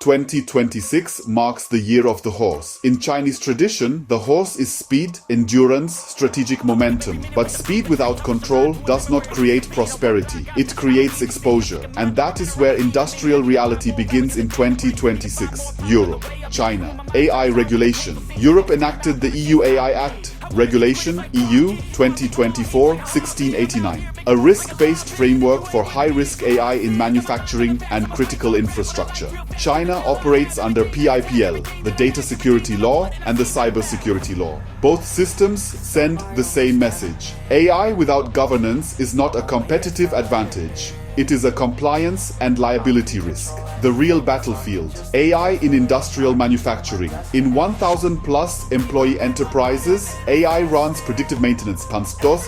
2026 marks the year of the horse. In Chinese tradition, the horse is speed, endurance, strategic momentum. But speed without control does not create prosperity. It creates exposure. And that is where industrial reality begins in 2026. Europe, China, AI regulation. Europe enacted the EU AI Act. Regulation EU 2024-1689, a risk-based framework for high-risk AI in manufacturing and critical infrastructure. China operates under PIPL, the Data Security Law and the Cyber Security Law. Both systems send the same message. AI without governance is not a competitive advantage. It is a compliance and liability risk. The real battlefield. AI in industrial manufacturing. In 1,000 plus employee enterprises, AI runs predictive maintenance. Tempulse,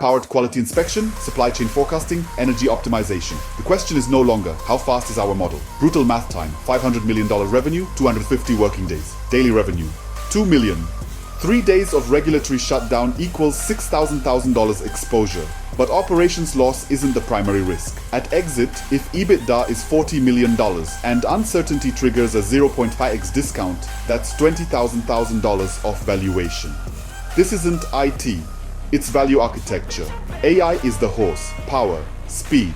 powered quality inspection, supply chain forecasting, energy optimization. The question is no longer, how fast is our model? Brutal math time, $500 million revenue, 250 working days. Daily revenue, $2 million. 3 days of regulatory shutdown equals $6,000 exposure. But operations loss isn't the primary risk. At exit, if EBITDA is $40 million and uncertainty triggers a 0.5x discount, that's $20,000 of valuation. This isn't IT, it's value architecture. AI is the horse, power, speed.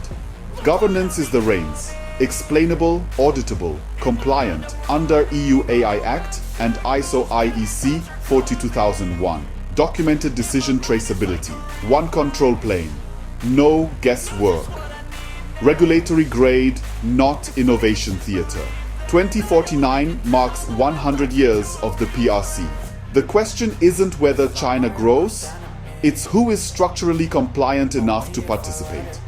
Governance is the reins. Explainable, auditable, compliant under EU AI Act and ISO IEC 42001. Documented decision traceability. One control plane. No guesswork. Regulatory grade, not innovation theater. 2049 marks 100 years of the PRC. The question isn't whether China grows, it's who is structurally compliant enough to participate.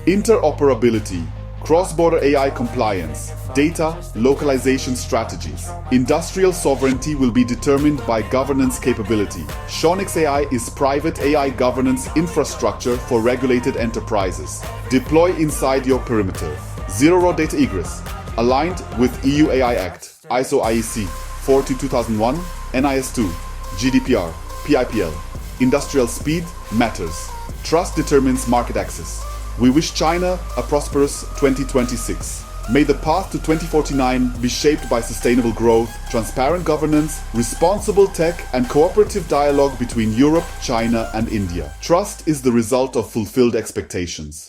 Interoperability, cross-border AI compliance, data localization strategies. Industrial sovereignty will be determined by governance capability. Shonix AI is private AI governance infrastructure for regulated enterprises. Deploy inside your perimeter. Zero raw data egress. Aligned with EU AI Act, ISO IEC 42001, NIS2, GDPR, PIPL. Industrial speed matters. Trust determines market access. We wish China a prosperous 2026. May the path to 2049 be shaped by sustainable growth, transparent governance, responsible tech, and cooperative dialogue between Europe, China, and India. Trust is the result of fulfilled expectations.